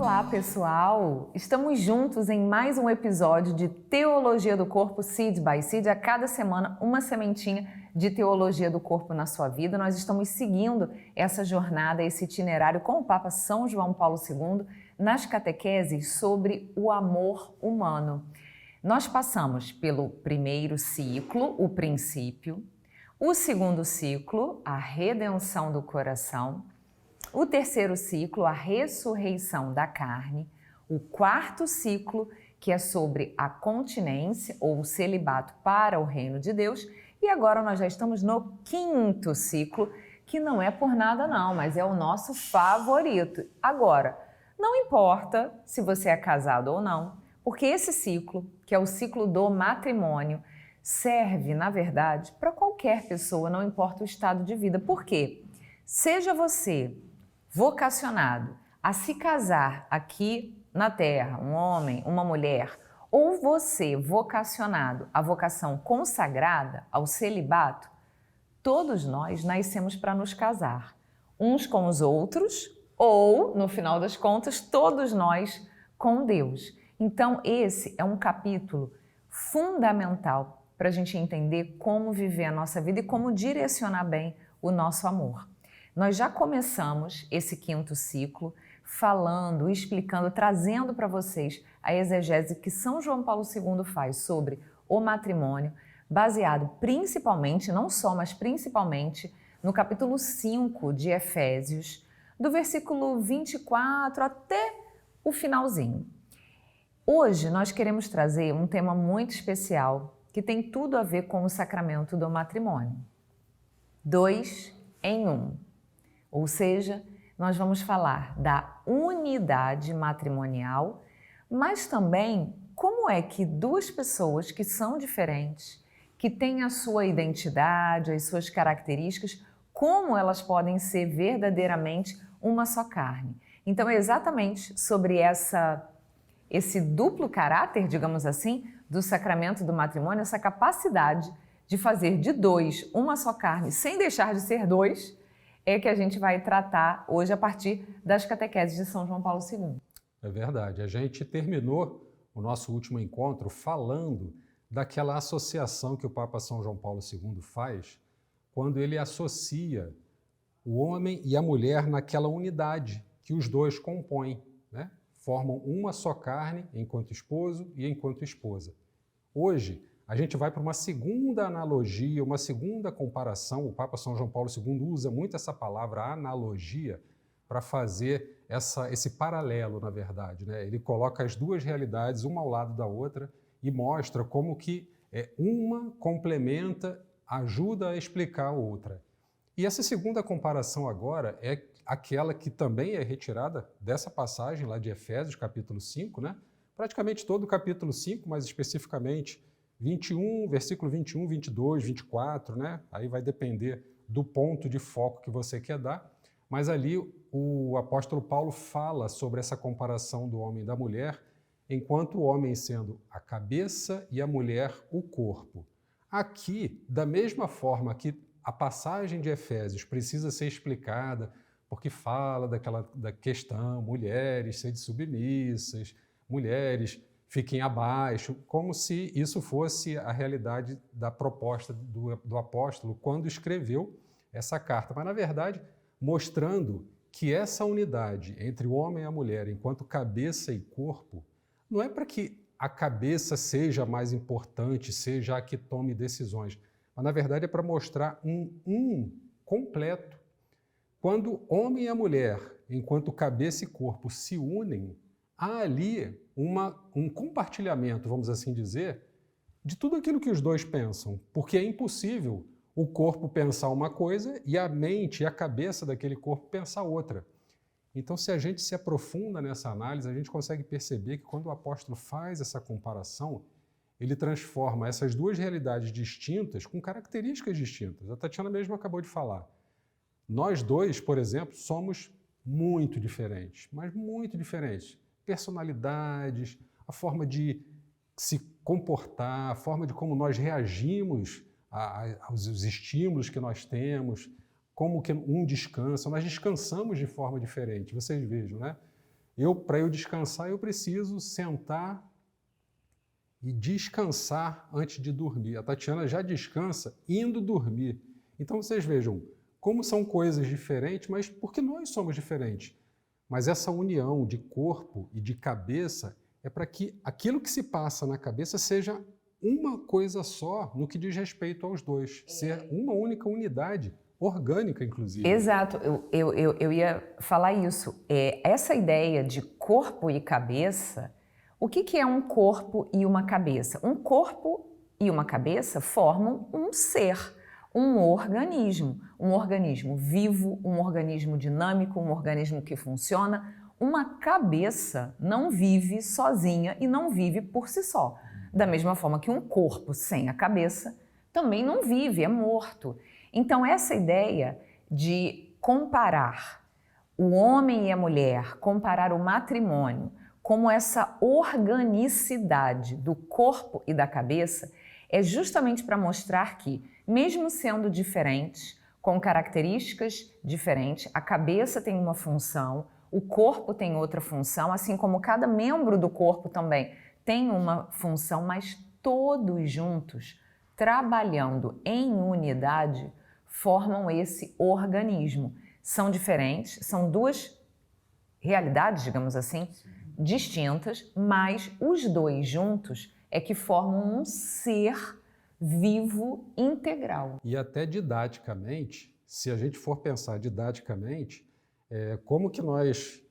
Olá, pessoal! Estamos juntos em mais um episódio de Teologia do Corpo Seed by Seed. A cada semana, uma sementinha de teologia do corpo na sua vida. Nós estamos seguindo essa jornada, esse itinerário com o Papa São João Paulo II nas catequeses sobre o amor humano. Nós passamos pelo primeiro ciclo, o princípio, o segundo ciclo, a redenção do coração, o terceiro ciclo, a ressurreição da carne, o quarto ciclo, que é sobre a continência ou o celibato para o reino de Deus, e agora nós já estamos no quinto ciclo, que não é por nada não, mas é o nosso favorito. Agora, não importa se você é casado ou não, porque esse ciclo, que é o ciclo do matrimônio, serve, na verdade, para qualquer pessoa, não importa o estado de vida. Por quê? Seja você vocacionado a se casar aqui na Terra, um homem, uma mulher, ou você vocacionado à vocação consagrada, ao celibato, todos nós nascemos para nos casar, uns com os outros, ou, no final das contas, todos nós com Deus. Então, esse é um capítulo fundamental para a gente entender como viver a nossa vida e como direcionar bem o nosso amor. Nós já começamos esse quinto ciclo falando, explicando, trazendo para vocês a exegese que São João Paulo II faz sobre o matrimônio, baseado principalmente, não só, mas principalmente, no capítulo 5 de Efésios, do versículo 24 até o finalzinho. Hoje nós queremos trazer um tema muito especial que tem tudo a ver com o sacramento do matrimônio. 2 em 1. Ou seja, nós vamos falar da unidade matrimonial, mas também como é que duas pessoas que são diferentes, que têm a sua identidade, as suas características, como elas podem ser verdadeiramente uma só carne. Então é exatamente sobre esse duplo caráter, digamos assim, do sacramento do matrimônio, essa capacidade de fazer de dois uma só carne sem deixar de ser dois, é que a gente vai tratar hoje a partir das catequeses de São João Paulo II. É verdade. A gente terminou o nosso último encontro falando daquela associação que o Papa São João Paulo II faz quando ele associa o homem e a mulher naquela unidade que os dois compõem, né? Formam uma só carne enquanto esposo e enquanto esposa. Hoje, a gente vai para uma segunda analogia, uma segunda comparação. O Papa São João Paulo II usa muito essa palavra analogia para fazer esse paralelo, na verdade, né? Ele coloca as duas realidades, uma ao lado da outra, e mostra como que uma complementa, ajuda a explicar a outra. E essa segunda comparação agora é aquela que também é retirada dessa passagem lá de Efésios, capítulo 5, né? Praticamente todo o capítulo 5, mas especificamente 21, versículo 21, 22, 24, né? Aí vai depender do ponto de foco que você quer dar. Mas ali o apóstolo Paulo fala sobre essa comparação do homem e da mulher, enquanto o homem sendo a cabeça e a mulher o corpo. Aqui, da mesma forma que a passagem de Efésios precisa ser explicada, porque fala da questão mulheres sede submissas, mulheres fiquem abaixo, como se isso fosse a realidade da proposta do apóstolo quando escreveu essa carta. Mas, na verdade, mostrando que essa unidade entre o homem e a mulher, enquanto cabeça e corpo, não é para que a cabeça seja mais importante, seja a que tome decisões, mas, na verdade, é para mostrar um completo. Quando o homem e a mulher, enquanto cabeça e corpo, se unem, há ali um compartilhamento, vamos assim dizer, de tudo aquilo que os dois pensam, porque é impossível o corpo pensar uma coisa e a mente e a cabeça daquele corpo pensar outra. Então, se a gente se aprofunda nessa análise, a gente consegue perceber que quando o apóstolo faz essa comparação, ele transforma essas duas realidades distintas com características distintas. A Tatiana mesmo acabou de falar. Nós dois, por exemplo, somos muito diferentes, mas muito diferentes. Personalidades, a forma de se comportar, a forma de como nós reagimos aos estímulos que nós temos, como que um descansa. Nós descansamos de forma diferente, vocês vejam, né? Para eu descansar, eu preciso sentar e descansar antes de dormir. A Tatiana já descansa indo dormir. Então vocês vejam como são coisas diferentes, mas porque nós somos diferentes. Mas essa união de corpo e de cabeça é para que aquilo que se passa na cabeça seja uma coisa só no que diz respeito aos dois. Ser uma única unidade, orgânica, inclusive. Exato, eu ia falar isso. Essa ideia de corpo e cabeça, o que é um corpo e uma cabeça? Um corpo e uma cabeça formam um ser, um organismo vivo, um organismo dinâmico, um organismo que funciona. Uma cabeça não vive sozinha e não vive por si só. Da mesma forma que um corpo sem a cabeça também não vive, é morto. Então, essa ideia de comparar o homem e a mulher, comparar o matrimônio como essa organicidade do corpo e da cabeça, é justamente para mostrar que, mesmo sendo diferentes, com características diferentes, a cabeça tem uma função, o corpo tem outra função, assim como cada membro do corpo também tem uma função, mas todos juntos, trabalhando em unidade, formam esse organismo. São diferentes, são duas realidades, digamos assim, distintas, mas os dois juntos é que formam um ser vivo integral. E até didaticamente, se a gente for pensar didaticamente, como que nós,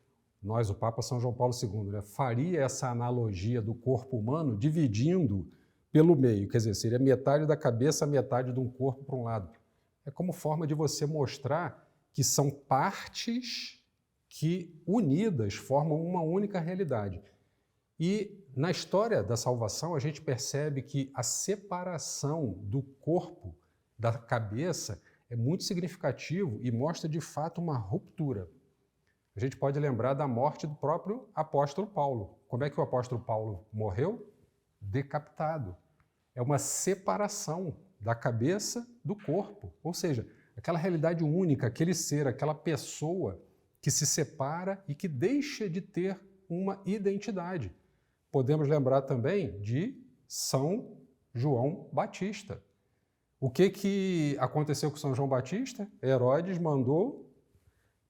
o Papa São João Paulo II, né, faria essa analogia do corpo humano dividindo pelo meio, quer dizer, seria metade da cabeça, metade de um corpo para um lado. É como forma de você mostrar que são partes que, unidas, formam uma única realidade. E na história da salvação, a gente percebe que a separação do corpo da cabeça é muito significativo e mostra de fato uma ruptura. A gente pode lembrar da morte do próprio apóstolo Paulo. Como é que o apóstolo Paulo morreu? Decapitado. É uma separação da cabeça do corpo, ou seja, aquela realidade única, aquele ser, aquela pessoa que se separa e que deixa de ter uma identidade. Podemos lembrar também de São João Batista. O que aconteceu com São João Batista? Herodes mandou,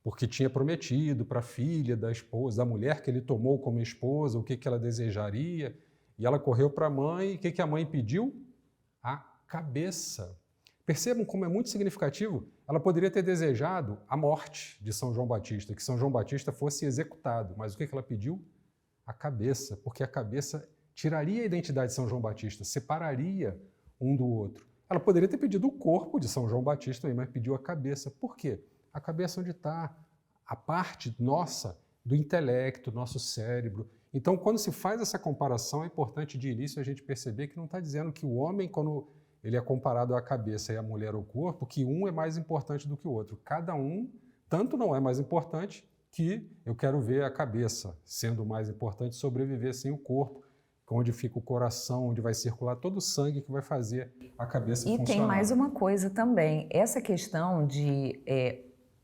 porque tinha prometido para a filha da esposa, da mulher que ele tomou como esposa, o que ela desejaria, e ela correu para a mãe, e o que a mãe pediu? A cabeça. Percebam como é muito significativo. Ela poderia ter desejado a morte de São João Batista, que São João Batista fosse executado, mas o que ela pediu? A cabeça, porque a cabeça tiraria a identidade de São João Batista, separaria um do outro. Ela poderia ter pedido o corpo de São João Batista, mas pediu a cabeça. Por quê? A cabeça onde está a parte nossa do intelecto, nosso cérebro. Então, quando se faz essa comparação, é importante de início a gente perceber que não está dizendo que o homem, quando ele é comparado à cabeça e a mulher ao corpo, que um é mais importante do que o outro. Cada um, tanto não é mais importante que eu quero ver a cabeça sendo mais importante, sobreviver sem o corpo, onde fica o coração, onde vai circular todo o sangue que vai fazer a cabeça funcionar. E tem mais uma coisa também, essa questão de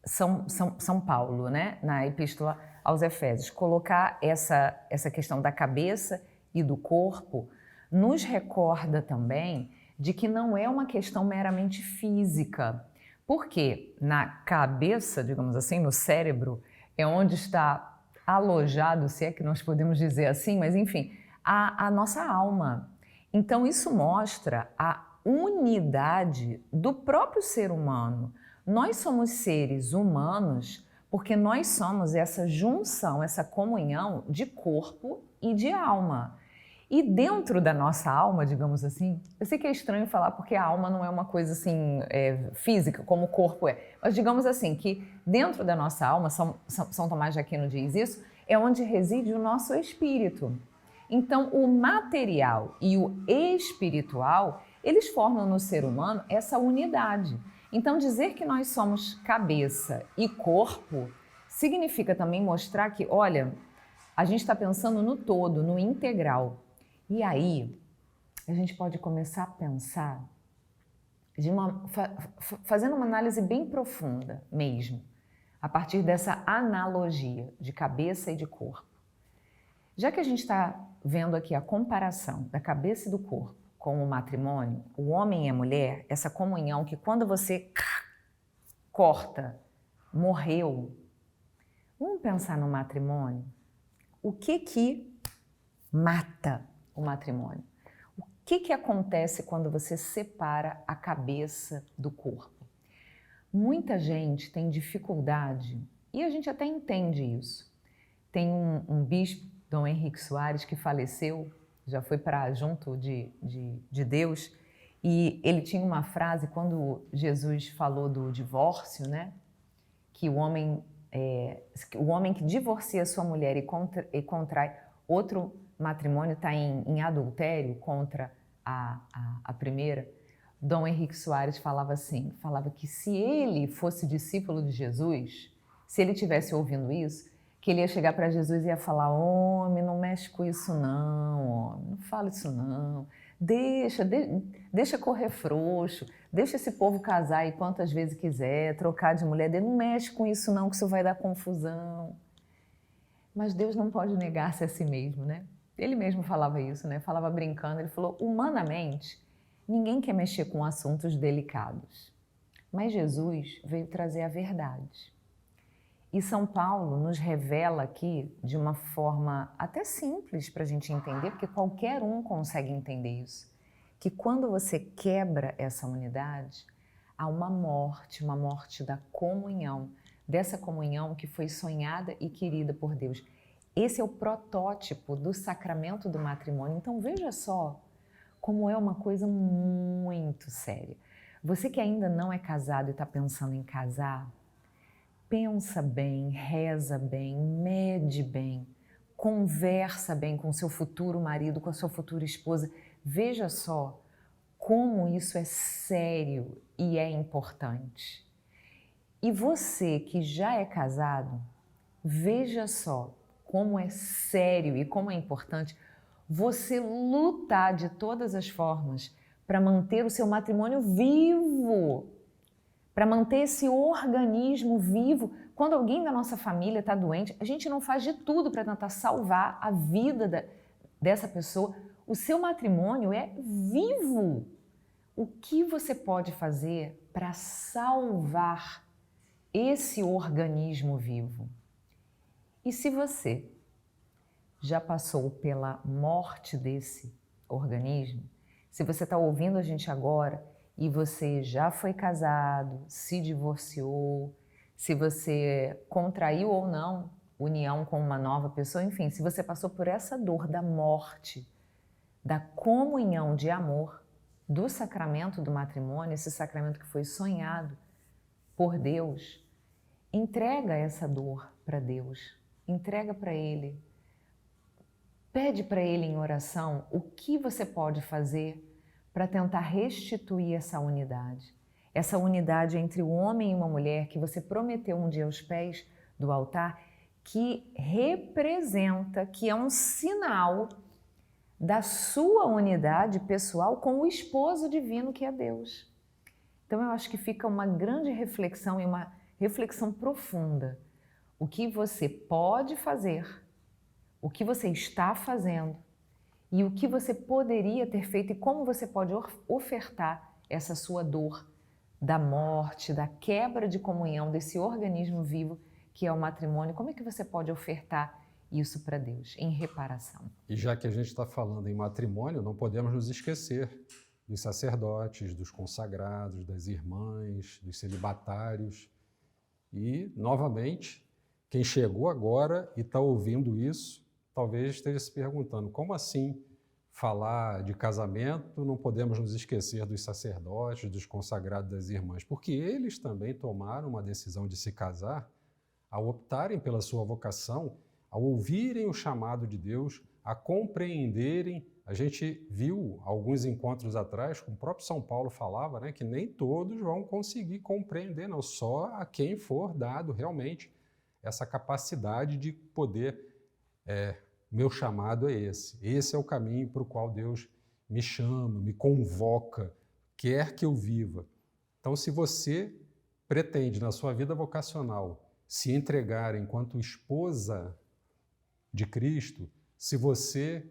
São Paulo, né, na Epístola aos Efésios, colocar essa questão da cabeça e do corpo, nos recorda também de que não é uma questão meramente física, porque na cabeça, digamos assim, no cérebro, é onde está alojado, se é que nós podemos dizer assim, mas enfim, a nossa alma. Então isso mostra a unidade do próprio ser humano. Nós somos seres humanos porque nós somos essa junção, essa comunhão de corpo e de alma. E dentro da nossa alma, digamos assim, eu sei que é estranho falar porque a alma não é uma coisa assim física, como o corpo é, mas digamos assim, que dentro da nossa alma, São Tomás de Aquino diz isso, é onde reside o nosso espírito. Então, o material e o espiritual, eles formam no ser humano essa unidade. Então, dizer que nós somos cabeça e corpo significa também mostrar que, olha, a gente está pensando no todo, no integral. E aí, a gente pode começar a pensar fazendo uma análise bem profunda mesmo. a partir dessa analogia de cabeça e de corpo. Já que a gente está vendo aqui a comparação da cabeça e do corpo com o matrimônio, o homem e a mulher, essa comunhão que quando você corta, morreu. Vamos pensar no matrimônio? O que mata o matrimônio? O que acontece quando você separa a cabeça do corpo? Muita gente tem dificuldade, e a gente até entende isso. Tem um bispo, Dom Henrique Soares, que faleceu, já foi para junto de Deus, e ele tinha uma frase, quando Jesus falou do divórcio, né? Que o homem que divorcia sua mulher e contrai outro matrimônio está em adultério contra a primeira. Dom Henrique Soares falava que se ele fosse discípulo de Jesus, se ele tivesse ouvindo isso, que ele ia chegar para Jesus e ia falar: homem, não mexe com isso não, homem, não fala isso não, deixa correr frouxo, deixa esse povo casar aí quantas vezes quiser, trocar de mulher, não mexe com isso não, que isso vai dar confusão. Mas Deus não pode negar-se a si mesmo, né? Ele mesmo falava isso, né? Falava brincando, ele falou: humanamente, ninguém quer mexer com assuntos delicados, mas Jesus veio trazer a verdade. E São Paulo nos revela aqui de uma forma até simples para a gente entender, porque qualquer um consegue entender isso, que quando você quebra essa unidade, há uma morte da comunhão, dessa comunhão que foi sonhada e querida por Deus. Esse é o protótipo do sacramento do matrimônio. Então veja só como é uma coisa muito séria. Você que ainda não é casado e está pensando em casar, pensa bem, reza bem, mede bem, conversa bem com seu futuro marido, com a sua futura esposa. Veja só como isso é sério e é importante. E você que já é casado, veja só como é sério e como é importante você lutar de todas as formas para manter o seu matrimônio vivo, para manter esse organismo vivo. Quando alguém da nossa família está doente, a gente não faz de tudo para tentar salvar a vida dessa pessoa. O seu matrimônio é vivo. O que você pode fazer para salvar esse organismo vivo? E se você já passou pela morte desse organismo, se você está ouvindo a gente agora e você já foi casado, se divorciou, se você contraiu ou não união com uma nova pessoa, enfim, se você passou por essa dor da morte, da comunhão de amor, do sacramento do matrimônio, esse sacramento que foi sonhado por Deus, entrega essa dor para Deus, entrega para Ele. Pede para Ele em oração o que você pode fazer para tentar restituir essa unidade entre o homem e uma mulher que você prometeu um dia aos pés do altar, que representa, que é um sinal da sua unidade pessoal com o esposo divino que é Deus. Então eu acho que fica uma grande reflexão e uma reflexão profunda. O que você pode fazer, o que você está fazendo e o que você poderia ter feito e como você pode ofertar essa sua dor da morte, da quebra de comunhão desse organismo vivo que é o matrimônio. Como é que você pode ofertar isso para Deus em reparação? E já que a gente está falando em matrimônio, não podemos nos esquecer dos sacerdotes, dos consagrados, das irmãs, dos celibatários. E, novamente, quem chegou agora e está ouvindo isso, talvez esteja se perguntando: como assim falar de casamento, não podemos nos esquecer dos sacerdotes, dos consagrados, das irmãs? Porque eles também tomaram uma decisão de se casar ao optarem pela sua vocação, ao ouvirem o chamado de Deus, a compreenderem. A gente viu alguns encontros atrás, como o próprio São Paulo falava, né, que nem todos vão conseguir compreender, não, só a quem for dado realmente essa capacidade de poder, meu chamado é esse é o caminho para o qual Deus me chama, me convoca, quer que eu viva. Então, se você pretende na sua vida vocacional se entregar enquanto esposa de Cristo, se você,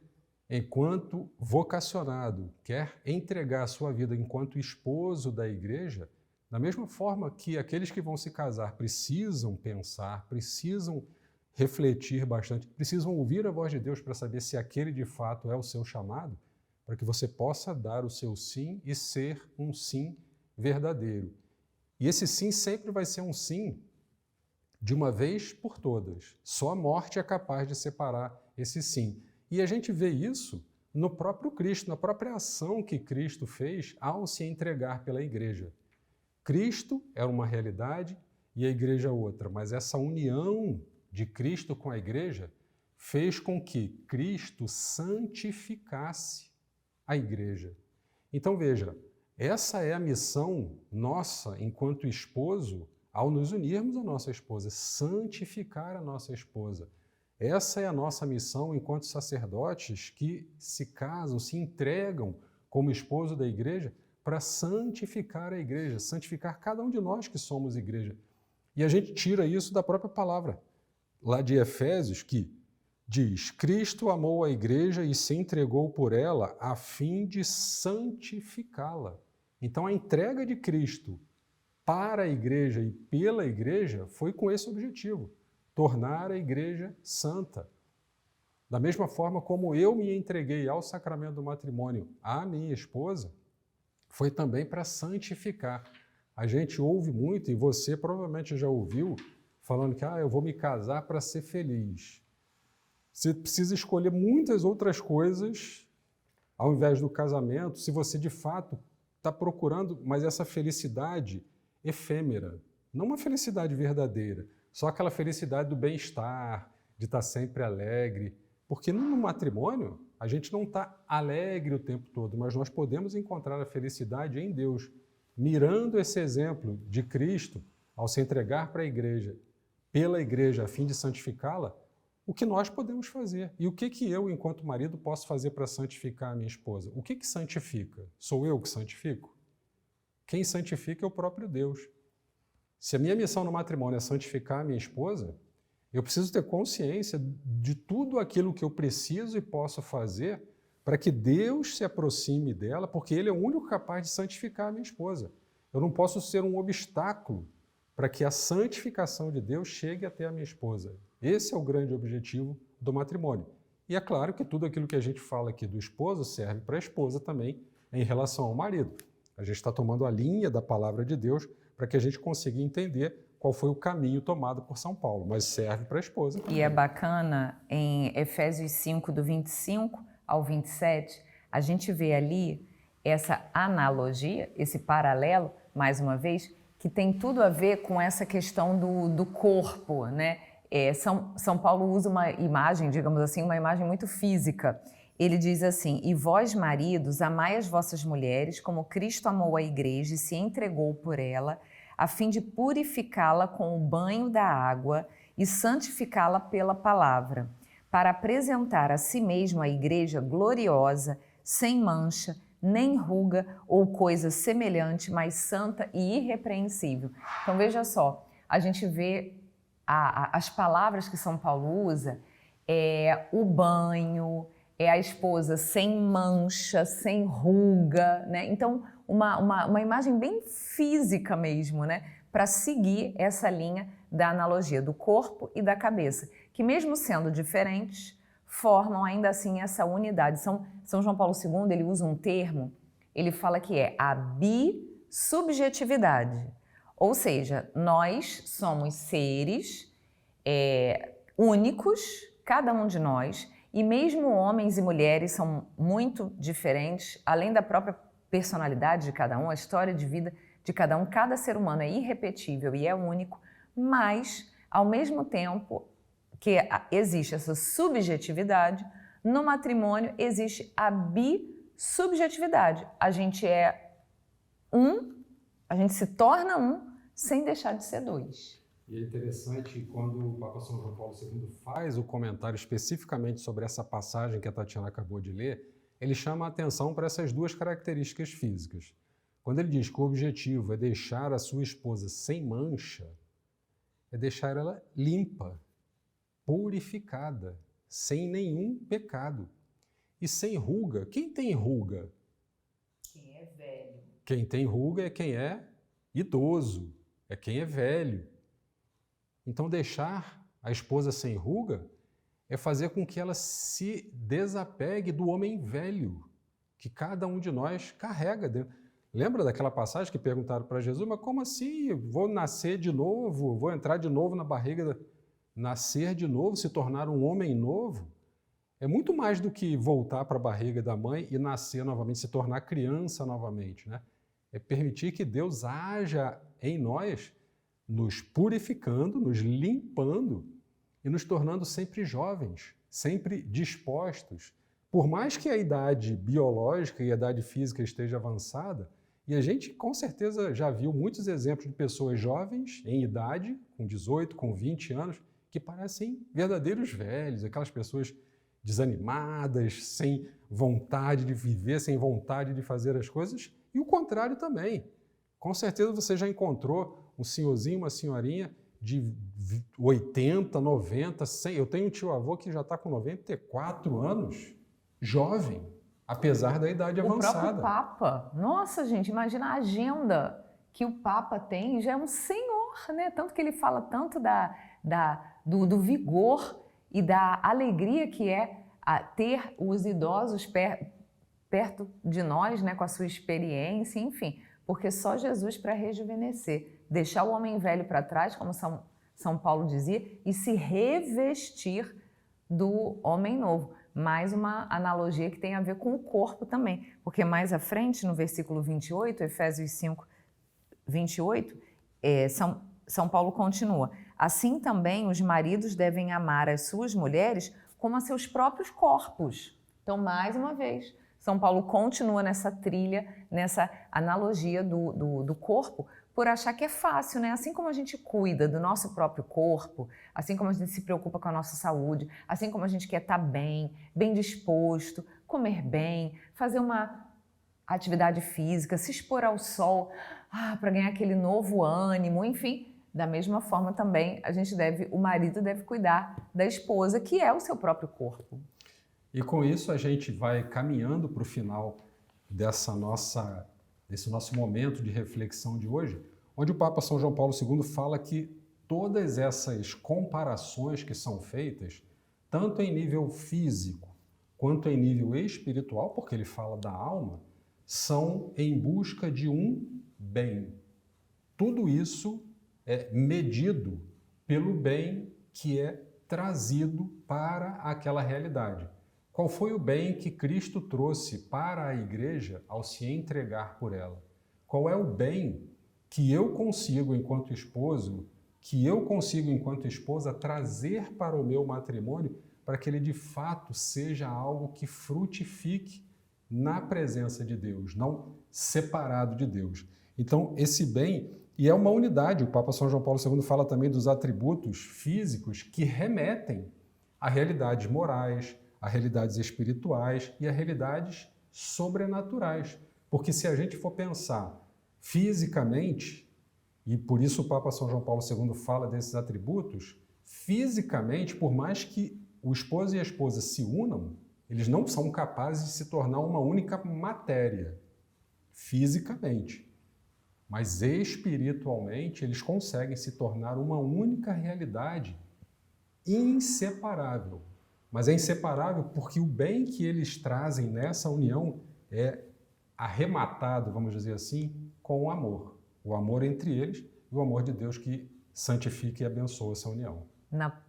enquanto vocacionado, quer entregar a sua vida enquanto esposo da igreja, da mesma forma que aqueles que vão se casar precisam pensar, precisam refletir bastante, precisam ouvir a voz de Deus para saber se aquele de fato é o seu chamado, para que você possa dar o seu sim e ser um sim verdadeiro. E esse sim sempre vai ser um sim de uma vez por todas. Só a morte é capaz de separar esse sim. E a gente vê isso no próprio Cristo, na própria ação que Cristo fez ao se entregar pela igreja. Cristo era uma realidade e a igreja outra, mas essa união de Cristo com a igreja fez com que Cristo santificasse a igreja. Então veja, essa é a missão nossa enquanto esposo ao nos unirmos à nossa esposa, santificar a nossa esposa. Essa é a nossa missão enquanto sacerdotes que se casam, se entregam como esposo da igreja para santificar a igreja, santificar cada um de nós que somos igreja. E a gente tira isso da própria palavra, lá de Efésios, que diz: Cristo amou a igreja e se entregou por ela a fim de santificá-la. Então a entrega de Cristo para a igreja e pela igreja foi com esse objetivo, tornar a igreja santa. Da mesma forma como eu me entreguei ao sacramento do matrimônio à minha esposa, foi também para santificar. A gente ouve muito, e você provavelmente já ouviu, falando que eu vou me casar para ser feliz. Você precisa escolher muitas outras coisas ao invés do casamento, se você de fato está procurando, mas essa felicidade efêmera, não uma felicidade verdadeira, só aquela felicidade do bem-estar, de estar sempre alegre. Porque no matrimônio, a gente não está alegre o tempo todo, mas nós podemos encontrar a felicidade em Deus. Mirando esse exemplo de Cristo, ao se entregar para a igreja, pela igreja, a fim de santificá-la, o que nós podemos fazer? E o que eu, enquanto marido, posso fazer para santificar a minha esposa? O que santifica? Sou eu que santifico? Quem santifica é o próprio Deus. Se a minha missão no matrimônio é santificar a minha esposa, eu preciso ter consciência de tudo aquilo que eu preciso e posso fazer para que Deus se aproxime dela, porque Ele é o único capaz de santificar a minha esposa. Eu não posso ser um obstáculo para que a santificação de Deus chegue até a minha esposa. Esse é o grande objetivo do matrimônio. E é claro que tudo aquilo que a gente fala aqui do esposo serve para a esposa também em relação ao marido. A gente está tomando a linha da palavra de Deus para que a gente consiga entender qual foi o caminho tomado por São Paulo, mas serve para a esposa também. E é bacana, em Efésios 5, do 25 ao 27, a gente vê ali essa analogia, esse paralelo, mais uma vez, que tem tudo a ver com essa questão do corpo, né? São Paulo usa uma imagem, digamos assim, uma imagem muito física. Ele diz assim: e vós, maridos, amai as vossas mulheres como Cristo amou a igreja e se entregou por ela, a fim de purificá-la com o banho da água e santificá-la pela palavra, para apresentar a si mesmo a igreja gloriosa, sem mancha, nem ruga ou coisa semelhante, mas santa e irrepreensível. Então veja só, a gente vê as palavras que São Paulo usa, o banho, a esposa sem mancha, sem ruga, né? Então, uma imagem bem física mesmo, né? Para seguir essa linha da analogia do corpo e da cabeça, que mesmo sendo diferentes, formam ainda assim essa unidade. São João Paulo II, ele usa um termo, ele fala que é a bissubjetividade. Ou seja, nós somos seres únicos, cada um de nós, e mesmo homens e mulheres são muito diferentes, além da própria personalidade de cada um, a história de vida de cada um, cada ser humano é irrepetível e é único, mas, ao mesmo tempo que existe essa subjetividade, no matrimônio existe a bissubjetividade. A gente é a gente se torna sem deixar de ser dois. E é interessante quando o Papa São João Paulo II faz o comentário especificamente sobre essa passagem que a Tatiana acabou de ler, ele chama a atenção para essas duas características físicas. Quando ele diz que o objetivo é deixar a sua esposa sem mancha, é deixar ela limpa, purificada, sem nenhum pecado e sem ruga. Quem tem ruga? Quem é velho. Quem tem ruga é quem é idoso, é quem é velho. Então, deixar a esposa sem ruga é fazer com que ela se desapegue do homem velho que cada um de nós carrega dentro. Lembra daquela passagem que perguntaram para Jesus, mas como assim? Vou nascer de novo? Vou entrar de novo na barriga? Nascer de novo, se tornar um homem novo? É muito mais do que voltar para a barriga da mãe e nascer novamente, se tornar criança novamente, né? É permitir que Deus haja em nós, nos purificando, nos limpando e nos tornando sempre jovens, sempre dispostos. Por mais que a idade biológica e a idade física esteja avançada, e a gente com certeza já viu muitos exemplos de pessoas jovens em idade, com 18, com 20 anos, que parecem verdadeiros velhos, aquelas pessoas desanimadas, sem vontade de viver, sem vontade de fazer as coisas, e o contrário também. Com certeza você já encontrou um senhorzinho, uma senhorinha de 80, 90, 100. Eu tenho um tio-avô que já está com 94 anos, jovem, apesar da idade avançada. O próprio Papa. Nossa, gente, imagina a agenda que o Papa tem, já é um senhor, né? Tanto que ele fala tanto do vigor e da alegria que é ter os idosos perto de nós, né? Com a sua experiência, enfim. Porque só Jesus para rejuvenescer, deixar o homem velho para trás, como São Paulo dizia, e se revestir do homem novo. Mais uma analogia que tem a ver com o corpo também, porque mais à frente, no versículo 28, Efésios 5, 28, São Paulo continua: assim também os maridos devem amar as suas mulheres como a seus próprios corpos. Então, mais uma vez, São Paulo continua nessa trilha, nessa analogia do corpo, por achar que é fácil, né? Assim como a gente cuida do nosso próprio corpo, assim como a gente se preocupa com a nossa saúde, assim como a gente quer estar bem disposto, comer bem, fazer uma atividade física, se expor ao sol, para ganhar aquele novo ânimo, enfim, da mesma forma também o marido deve cuidar da esposa, que é o seu próprio corpo. E com isso a gente vai caminhando para o final desse nosso momento de reflexão de hoje, onde o Papa São João Paulo II fala que todas essas comparações que são feitas, tanto em nível físico quanto em nível espiritual, porque ele fala da alma, são em busca de um bem. Tudo isso é medido pelo bem que é trazido para aquela realidade. Qual foi o bem que Cristo trouxe para a igreja ao se entregar por ela? Qual é o bem que eu consigo, enquanto esposo, que eu consigo, enquanto esposa, trazer para o meu matrimônio para que ele de fato seja algo que frutifique na presença de Deus, não separado de Deus. Então, esse bem, e é uma unidade, o Papa São João Paulo II fala também dos atributos físicos que remetem a realidades morais, a realidades espirituais e a realidades sobrenaturais. Porque se a gente for pensar fisicamente, e por isso o Papa São João Paulo II fala desses atributos, fisicamente, por mais que o esposo e a esposa se unam, eles não são capazes de se tornar uma única matéria, fisicamente. Mas espiritualmente, eles conseguem se tornar uma única realidade inseparável. Mas é inseparável porque o bem que eles trazem nessa união é arrematado, vamos dizer assim, com o amor. O amor entre eles e o amor de Deus que santifica e abençoa essa união.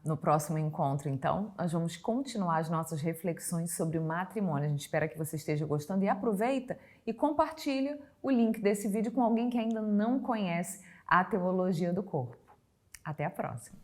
No próximo encontro, então, nós vamos continuar as nossas reflexões sobre o matrimônio. A gente espera que você esteja gostando e aproveita e compartilha o link desse vídeo com alguém que ainda não conhece a teologia do corpo. Até a próxima!